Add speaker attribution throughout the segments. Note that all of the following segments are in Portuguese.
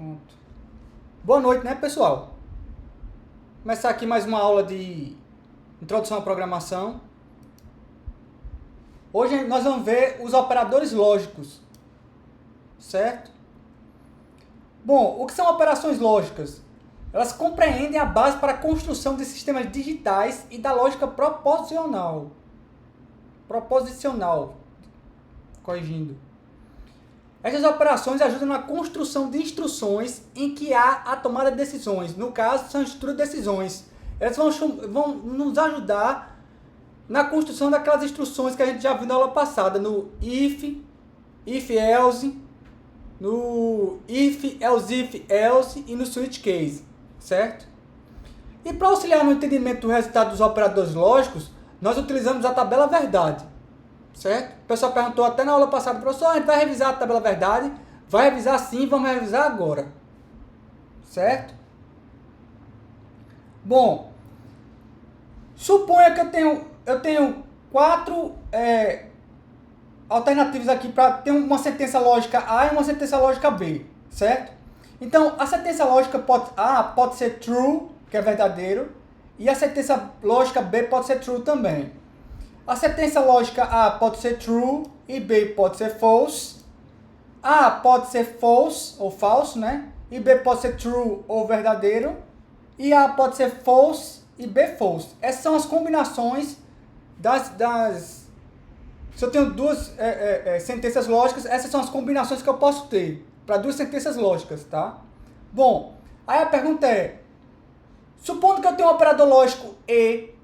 Speaker 1: Pronto. Boa noite, né, pessoal? Começar aqui mais uma aula de introdução à programação. Hoje nós vamos ver os operadores lógicos, certo? Bom, o que são operações lógicas? Elas compreendem a base para a construção de sistemas digitais e da lógica proposicional. Corrigindo. Essas operações ajudam na construção de instruções em que há a tomada de decisões. No caso, são estruturas de decisões. Elas vão nos ajudar na construção daquelas instruções que a gente já viu na aula passada, no if, if-else, no if, else e no switch case, certo? E para auxiliar no entendimento do resultado dos operadores lógicos, nós utilizamos a tabela verdade, certo? O pessoal perguntou até na aula passada, professor, a gente vai revisar a tabela verdade? Vai revisar sim, vamos revisar agora, certo? Bom, suponha que eu tenho quatro alternativas aqui para ter uma sentença lógica A e uma sentença lógica B, certo? Então, a sentença lógica A pode ser true, que é verdadeiro, e a sentença lógica B pode ser true também. A sentença lógica A pode ser true e B pode ser false. A pode ser false ou falso, né? E B pode ser true ou verdadeiro. E A pode ser false e B false. Essas são as combinações se eu tenho duas sentenças lógicas, essas são as combinações que eu posso ter para duas sentenças lógicas, tá? Bom, aí a pergunta é, supondo que eu tenho um operador lógico E,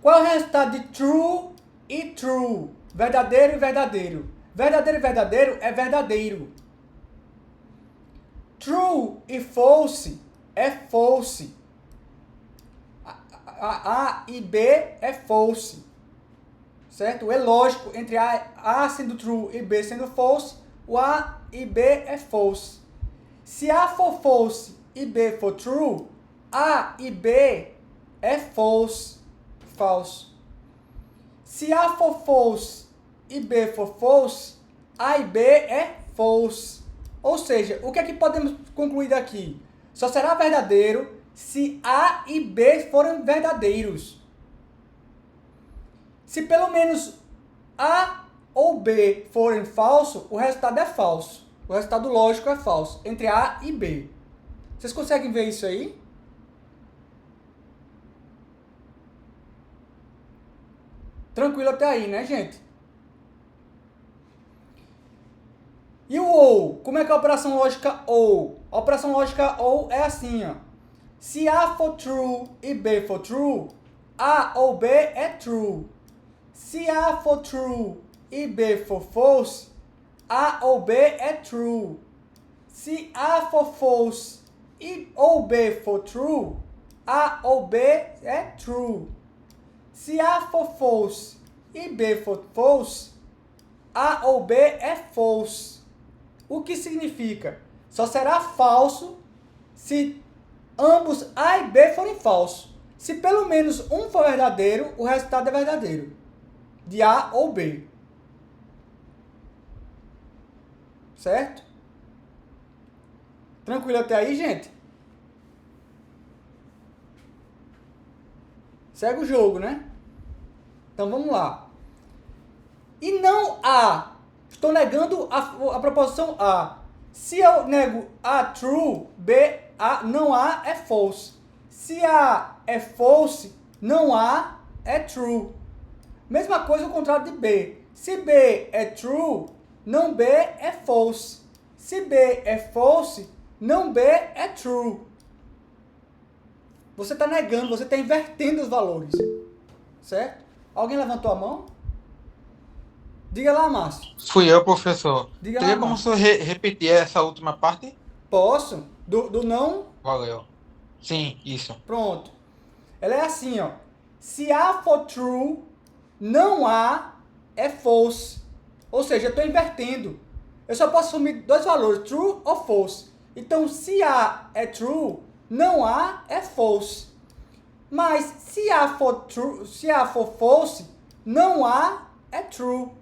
Speaker 1: qual é o resultado de true e true? Verdadeiro e verdadeiro. Verdadeiro e verdadeiro é verdadeiro. True e false é false. A e B é false. Certo? É lógico, entre A sendo true e B sendo false, o A e B é false. Se A for false e B for true, A e B é false. Se A for false e B for false, A e B é false. Ou seja, o que é que podemos concluir daqui? Só será verdadeiro se A e B forem verdadeiros. Se pelo menos A ou B forem falso, o resultado é falso. O resultado lógico é falso, entre A e B. Vocês conseguem ver isso aí? Tranquilo até aí, né, gente? E o OU? Como é que é a operação lógica OU? A operação lógica OU é assim, ó. Se A for true e B for true, A ou B é true. Se A for true e B for false, A ou B é true. Se A for false ou B for true, A ou B é true. Se A for false e B for false, A ou B é false. O que significa? Só será falso se ambos A e B forem falsos. Se pelo menos um for verdadeiro, o resultado é verdadeiro. De A ou B. Certo? Tranquilo até aí, gente? Segue o jogo, né? Então vamos lá. E não A. Estou negando a proposição A. Se eu nego A true, B não A é false. Se A é false, não A é true. Mesma coisa o contrário de B. Se B é true, não B é false. Se B é false, não B é true. Você está negando, você está invertendo os valores. Certo? Alguém levantou a mão? Diga lá, Márcio.
Speaker 2: Fui eu, professor.
Speaker 1: Diga
Speaker 2: Teria
Speaker 1: lá,
Speaker 2: como
Speaker 1: Márcio.
Speaker 2: você repetir essa última parte?
Speaker 1: Posso? Do não?
Speaker 2: Valeu. Sim, isso.
Speaker 1: Pronto. Ela é assim, ó. Se A for true, não A é false. Ou seja, eu estou invertendo. Eu só posso assumir dois valores, true ou false. Então, se A é true, não A é false. Mas se A for false, não A é true.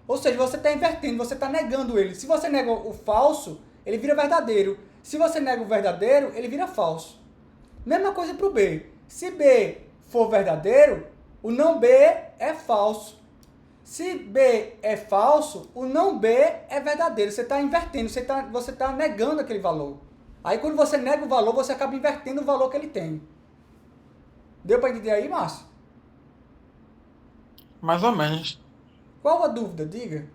Speaker 1: Ou seja, você está invertendo, você está negando ele. Se você nega o falso, ele vira verdadeiro. Se você nega o verdadeiro, ele vira falso. Mesma coisa para o B. Se B for verdadeiro, o não B é falso. Se B é falso, o não B é verdadeiro. Você está invertendo, você tá negando aquele valor. Aí quando você nega o valor, você acaba invertendo o valor que ele tem. Deu para entender aí, Márcio?
Speaker 2: Mais ou menos.
Speaker 1: Qual a dúvida? Diga.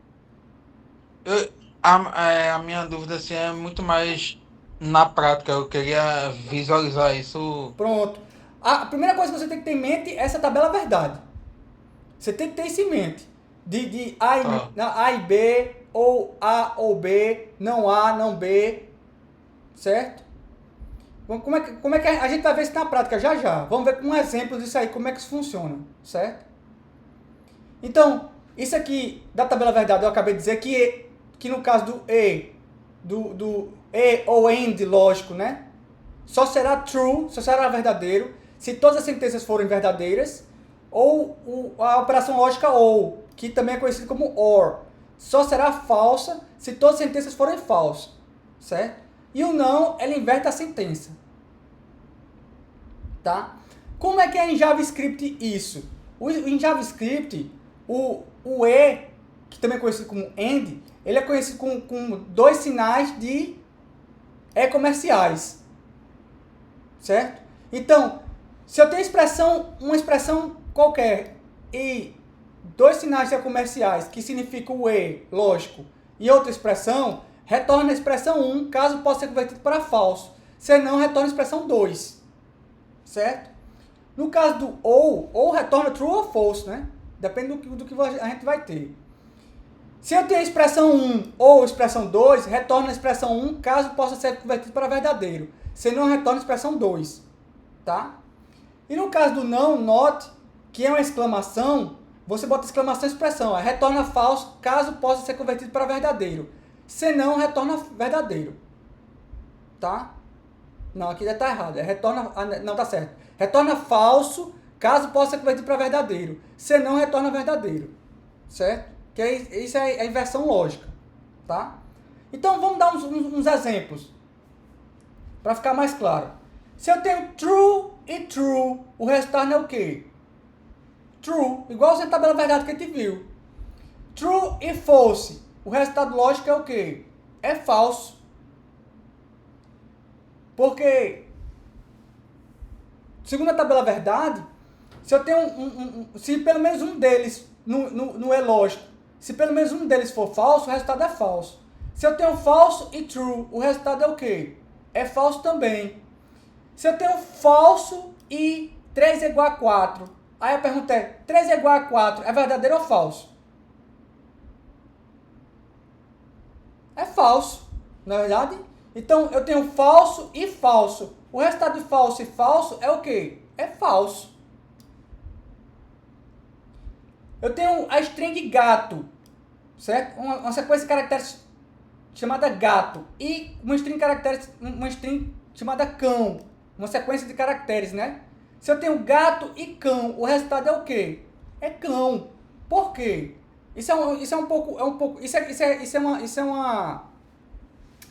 Speaker 2: A minha dúvida assim, é muito mais na prática. Eu queria visualizar isso.
Speaker 1: Pronto. A primeira coisa que você tem que ter em mente é essa tabela verdade. Você tem que ter isso em mente. De
Speaker 2: Tá.
Speaker 1: A e B, ou A ou B, não A, não B. Certo? Como é que a gente vai ver isso na prática já já? Vamos ver com um exemplo disso aí, como é que isso funciona. Certo? Então, isso aqui da tabela verdade eu acabei de dizer que no caso do E ou AND, lógico, né? Só será true, só será verdadeiro, se todas as sentenças forem verdadeiras, ou a operação lógica OR, que também é conhecido como OR, só será falsa se todas as sentenças forem falsas, certo? E o não, ela inverte a sentença, tá? Como é que é em JavaScript isso? Em JavaScript, o E, que também é conhecido como AND, ele é conhecido com dois sinais de E comerciais, certo? Então, se eu tenho uma expressão qualquer e dois sinais de comerciais que significam o E, lógico, e outra expressão, retorna a expressão 1 caso possa ser convertido para falso. Se não, retorna a expressão 2, certo? No caso do ou retorna true ou false, né? Depende do que a gente vai ter. Se eu tenho a expressão 1 ou expressão 2, retorna a expressão 1 caso possa ser convertido para verdadeiro. Se não, retorna a expressão 2, tá? E no caso do não, not, que é uma exclamação, você bota exclamação e expressão. Retorna falso caso possa ser convertido para verdadeiro. Se não, retorna verdadeiro. Tá? Não, aqui já está errado. Não, tá certo. Retorna falso caso possa ser convertido para verdadeiro. Se não, retorna verdadeiro. Certo? Isso é a inversão lógica. Tá? Então, vamos dar uns exemplos. Para ficar mais claro. Se eu tenho true e true, o resultado é o quê? True, igual a tabela verdade que a gente viu. True e false, o resultado lógico é o quê? É falso. Porque, segundo a tabela verdade, se eu tenho se pelo menos um deles, no é lógico, se pelo menos um deles for falso, o resultado é falso. Se eu tenho falso e true, o resultado é o quê? É falso também. Se eu tenho falso e 3 é igual a 4, aí a pergunta é, 3 é igual a 4, é verdadeiro ou falso? É falso, não é verdade? Então, eu tenho falso e falso. O resultado de falso e falso é o quê? É falso. Eu tenho a string gato, certo? Uma sequência de caracteres chamada gato e uma string chamada cão. Uma sequência de caracteres, né? Se eu tenho gato e cão, o resultado é o quê? É cão. Por quê? Isso é uma,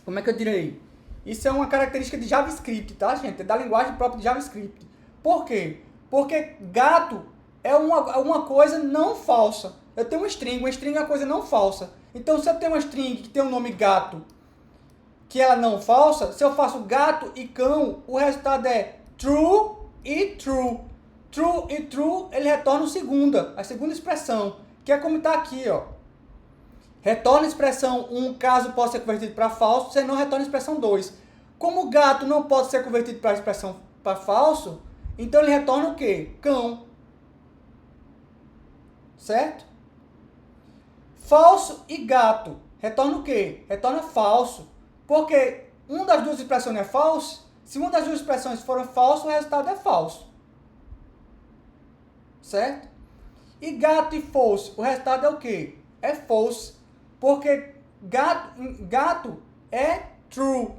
Speaker 1: como é que eu direi? Isso é uma característica de JavaScript, tá, gente? É da linguagem própria de JavaScript. Por quê? Porque gato é uma coisa não falsa. Eu tenho uma string é uma coisa não falsa. Então, se eu tenho uma string que tem o nome gato, que ela não falsa, se eu faço gato e cão, o resultado é true e true. True e true, ele retorna a segunda expressão, que é como está aqui, ó. Retorna a expressão 1 caso possa ser convertido para falso, senão retorna a expressão 2. Como o gato não pode ser convertido para expressão para falso, então ele retorna o quê? Cão. Certo? Falso e gato. Retorna o quê? Retorna falso. Porque uma das duas expressões é falso. Se uma das duas expressões forem falso, o resultado é falso. Certo? E gato e false, o resultado é o quê? É false. Porque gato é true.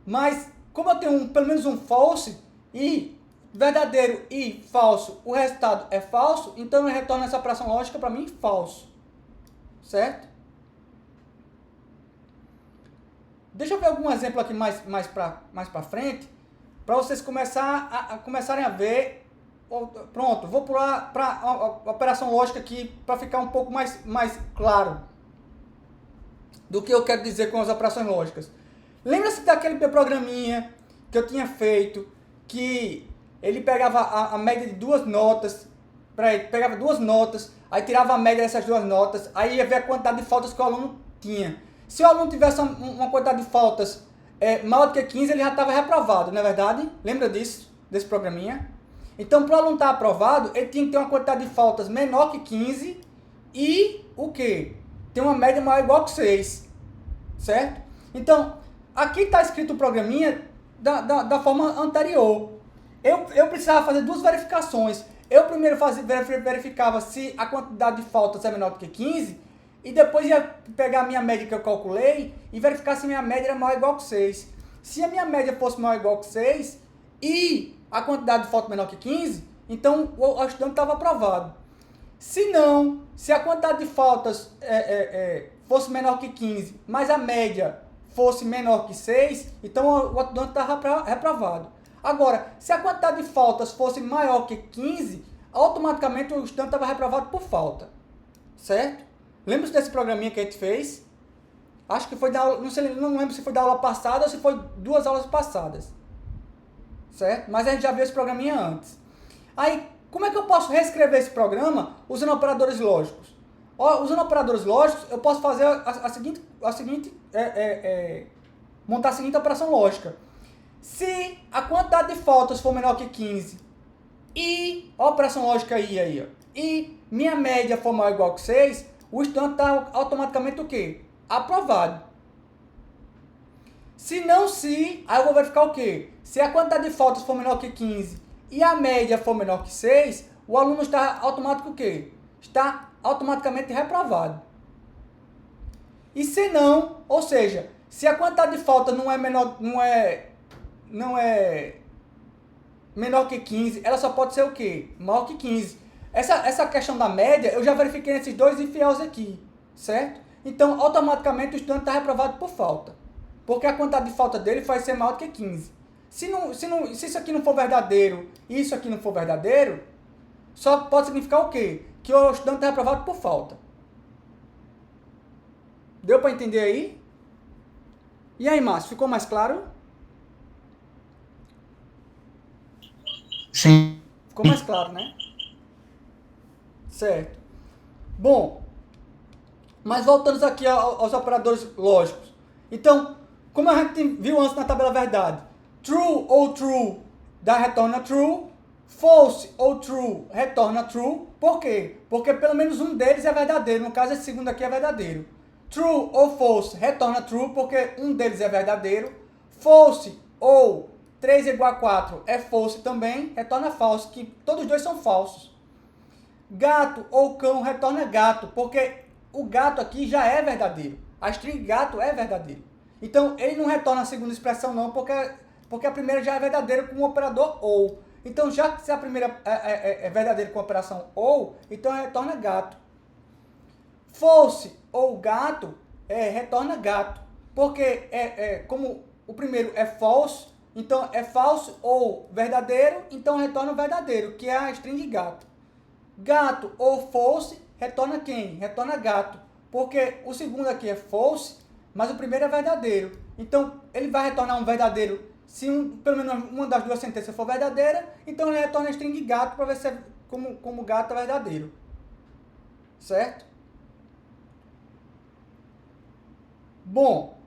Speaker 1: Mas como eu tenho pelo menos um false e verdadeiro e falso, o resultado é falso, então eu retorno essa operação lógica para mim falso. Certo? Deixa eu ver algum exemplo aqui mais para frente, para vocês começarem a ver. Pronto, vou pular para a operação lógica aqui, para ficar um pouco mais claro do que eu quero dizer com as operações lógicas. Lembra-se daquele programinha que eu tinha feito, que ele pegava a média de duas notas, pegava duas notas, aí tirava a média dessas duas notas, aí ia ver a quantidade de faltas que o aluno tinha. Se o aluno tivesse uma quantidade de faltas maior do que 15, ele já estava reprovado, não é verdade? Lembra disso, desse programinha? Então, para o aluno estar aprovado, ele tinha que ter uma quantidade de faltas menor que 15 e o quê? Ter uma média maior ou igual que 6, certo? Então, aqui está escrito o programinha da forma anterior. Eu precisava fazer duas verificações. Eu primeiro verificava se a quantidade de faltas é menor do que 15 e depois ia pegar a minha média que eu calculei e verificar se minha média era maior ou igual que 6. Se a minha média fosse maior ou igual que 6 e a quantidade de faltas menor que 15, então o estudante estava aprovado. Se não, se a quantidade de faltas fosse menor que 15, mas a média fosse menor que 6, então o estudante estava reprovado. Agora, se a quantidade de faltas fosse maior que 15, automaticamente o estudante estava reprovado por falta. Certo? Lembra-se desse programinha que a gente fez? Acho que foi da aula, não lembro se foi da aula passada ou se foi 2 aulas passadas. Certo? Mas a gente já viu esse programinha antes. Aí, como é que eu posso reescrever esse programa usando operadores lógicos? Usando operadores lógicos, eu posso fazer montar a seguinte operação lógica. Se a quantidade de faltas for menor que 15 e a operação lógica aí, ó, e minha média for maior ou igual que 6, o estudante está automaticamente o quê? Aprovado. Se não, aí eu vou verificar o quê? Se a quantidade de faltas for menor que 15 e a média for menor que 6, o aluno está o quê? Está automaticamente reprovado. E se não, ou seja, se a quantidade de faltas não é menor que 15, ela só pode ser o quê? Maior que 15. Essa questão da média, eu já verifiquei nesses dois IFELs aqui, certo? Então, automaticamente o estudante está reprovado por falta. Porque a quantidade de falta dele vai ser maior do que 15. Se isso aqui não for verdadeiro e isso aqui não for verdadeiro, só pode significar o quê? Que o estudante está reprovado por falta. Deu para entender aí? E aí, Márcio, ficou mais claro?
Speaker 2: Sim.
Speaker 1: Ficou mais claro, né? Certo. Bom, mas voltando aqui aos operadores lógicos. Então, como a gente viu antes na tabela verdade, true ou true retorna true, false ou true retorna true. Por quê? Porque pelo menos um deles é verdadeiro. No caso, esse segundo aqui é verdadeiro. True ou false retorna true, porque um deles é verdadeiro. False ou 3 é igual a 4 é false também, retorna false, que todos dois são falsos. Gato ou cão retorna gato, porque o gato aqui já é verdadeiro. A string gato é verdadeiro. Então, ele não retorna a segunda expressão não, porque a primeira já é verdadeira com o operador ou. Então, já que se a primeira é verdadeira com a operação ou, então retorna gato. False ou gato retorna gato, porque como o primeiro é false, então é falso ou verdadeiro, então retorna o verdadeiro, que é a string gato. Gato ou false retorna quem? Retorna gato, porque o segundo aqui é false, mas o primeiro é verdadeiro. Então, ele vai retornar um verdadeiro se pelo menos uma das duas sentenças for verdadeira, então ele retorna a string gato para ver se como gato é verdadeiro. Certo? Bom,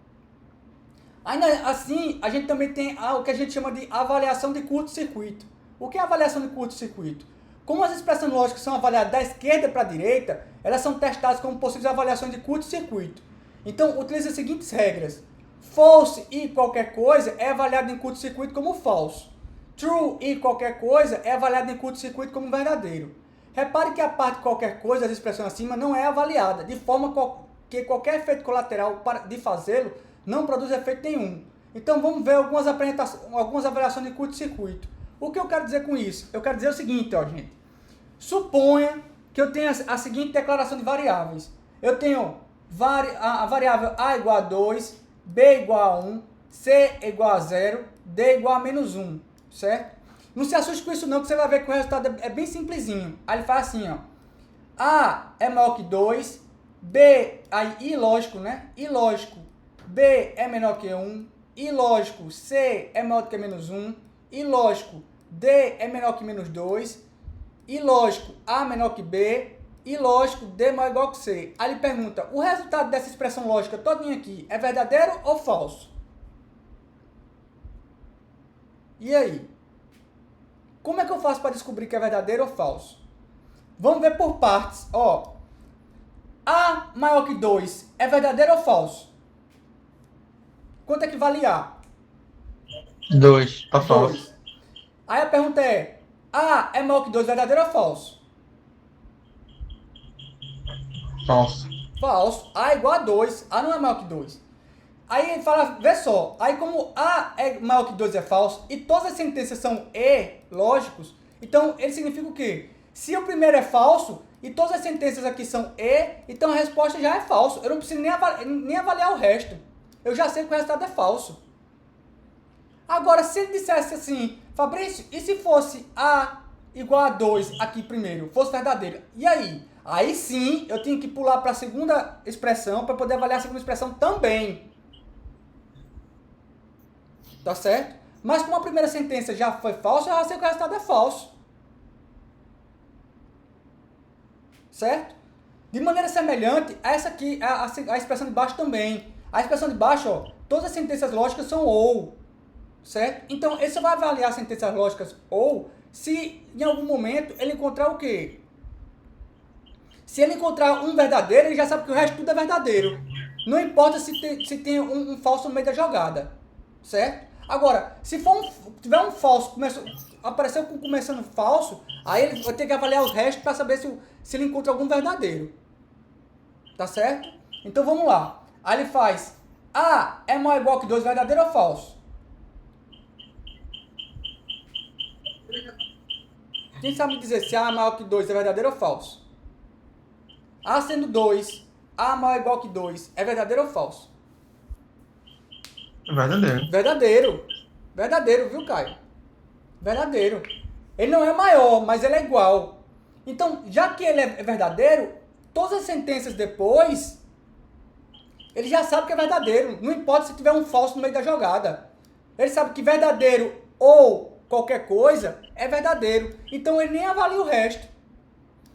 Speaker 1: ainda assim, a gente também tem o que a gente chama de avaliação de curto-circuito. O que é avaliação de curto-circuito? Como as expressões lógicas são avaliadas da esquerda para a direita, elas são testadas como possíveis avaliações de curto-circuito. Então, utiliza as seguintes regras. False e qualquer coisa é avaliado em curto-circuito como falso. True e qualquer coisa é avaliado em curto-circuito como verdadeiro. Repare que a parte qualquer coisa das expressões acima não é avaliada, de forma que qualquer efeito colateral de fazê-lo não produz efeito nenhum. Então, vamos ver algumas avaliações de curto-circuito. O que eu quero dizer com isso? Eu quero dizer o seguinte, ó, gente. Suponha que eu tenha a seguinte declaração de variáveis. Eu tenho a variável a igual a 2, B igual a 1, C igual a 0, D igual a menos 1, certo? Não se assuste com isso não, que você vai ver que o resultado é bem simplesinho. Aí ele faz assim, ó. A é maior que 2, B, aí ilógico, né? Ilógico, B é menor que 1, ilógico, C é maior do que menos 1, ilógico, D é menor que menos 2, ilógico, A menor que B, ilógico, D maior ou igual que C. Aí ele pergunta, o resultado dessa expressão lógica todinha aqui é verdadeiro ou falso? E aí? Como é que eu faço para descobrir que é verdadeiro ou falso? Vamos ver por partes. Ó, A maior que 2 é verdadeiro ou falso? Quanto é que vale A?
Speaker 2: 2, tá falso.
Speaker 1: 2. Aí a pergunta é, A é maior que 2, verdadeiro ou falso?
Speaker 2: Falso.
Speaker 1: Falso. A é igual a 2. A não é maior que 2. Aí ele fala, vê só, aí como A é maior que 2 é falso, e todas as sentenças são E, lógicos, então ele significa o quê? Se o primeiro é falso, e todas as sentenças aqui são E, então a resposta já é falso. Eu não preciso nem avaliar o resto. Eu já sei que o resultado é falso. Agora, se ele dissesse assim, Fabrício, e se fosse A igual a 2 aqui primeiro, fosse verdadeiro? E aí? Aí sim, eu tinha que pular para a segunda expressão para poder avaliar a segunda expressão também. Tá certo? Mas como a primeira sentença já foi falsa, eu já sei que o resultado é falso. Certo? De maneira semelhante, essa aqui, a expressão de baixo também. A expressão de baixo, ó, todas as sentenças lógicas são ou. Certo? Então, ele só vai avaliar as sentenças lógicas ou se em algum momento ele encontrar o quê? Se ele encontrar um verdadeiro, ele já sabe que o resto tudo é verdadeiro. Não importa se tem um falso no meio da jogada. Certo? Agora, se tiver um falso, apareceu começando falso, aí ele vai ter que avaliar os restos para saber se ele encontra algum verdadeiro. Tá certo? Então vamos lá. Aí ele faz A é maior ou igual que 2, verdadeiro ou falso? Quem sabe dizer se A é maior que 2 é verdadeiro ou falso? A sendo 2, A maior ou igual que 2 é verdadeiro ou falso?
Speaker 2: Verdadeiro.
Speaker 1: Verdadeiro. Verdadeiro, viu, Caio? Verdadeiro. Ele não é maior, mas ele é igual. Então, já que ele é verdadeiro, todas as sentenças depois, ele já sabe que é verdadeiro. Não importa se tiver um falso no meio da jogada. Ele sabe que verdadeiro ou qualquer coisa é verdadeiro. Então, ele nem avalia o resto.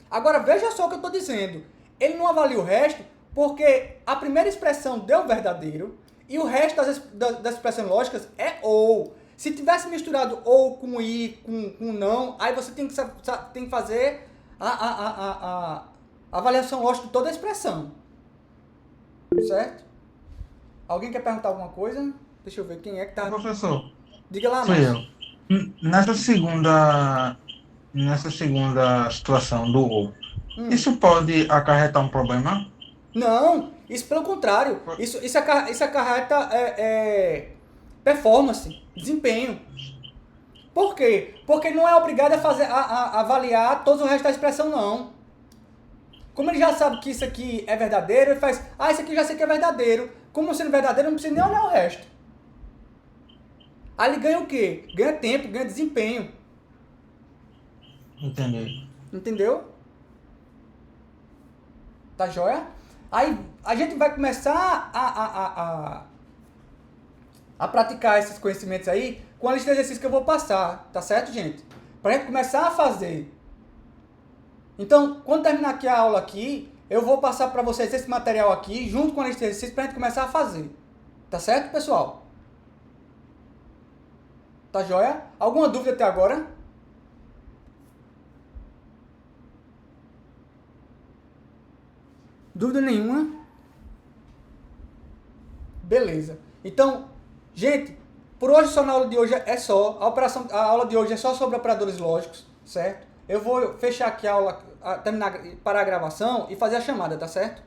Speaker 1: Agora, veja só o que eu estou dizendo. Ele não avalia o resto porque a primeira expressão deu verdadeiro e o resto das expressões lógicas é ou. Se tivesse misturado ou com i, com não, aí você tem que fazer a avaliação lógica de toda a expressão. Certo? Alguém quer perguntar alguma coisa? Deixa eu ver quem é que tá...
Speaker 2: Professor,
Speaker 1: Diga lá,
Speaker 2: fui
Speaker 1: Márcio.
Speaker 2: eu. Nessa segunda situação do ou, isso pode acarretar um problema?
Speaker 1: Não, isso pelo contrário. Isso acarreta performance, desempenho. Por quê? Porque ele não é obrigado a avaliar todo o resto da expressão, não. Como ele já sabe que isso aqui é verdadeiro, ele faz, isso aqui já sei que é verdadeiro. Como sendo verdadeiro, não precisa nem olhar o resto. Aí ele ganha o quê? Ganha tempo, ganha desempenho.
Speaker 2: Entendi.
Speaker 1: Entendeu? Tá joia? Aí a gente vai começar a praticar esses conhecimentos aí com a lista de exercícios que eu vou passar, tá certo, gente? Pra gente começar a fazer. Então, quando terminar aqui a aula aqui, eu vou passar para vocês esse material aqui, junto com a lista de exercícios, pra gente começar a fazer. Tá certo, pessoal? Tá joia? Alguma dúvida até agora? Dúvida nenhuma? Beleza. Então, gente, por hoje só na aula de hoje é só. A aula de hoje é só sobre operadores lógicos, certo? Eu vou fechar aqui a aula, terminar, parar a gravação e fazer a chamada, tá certo?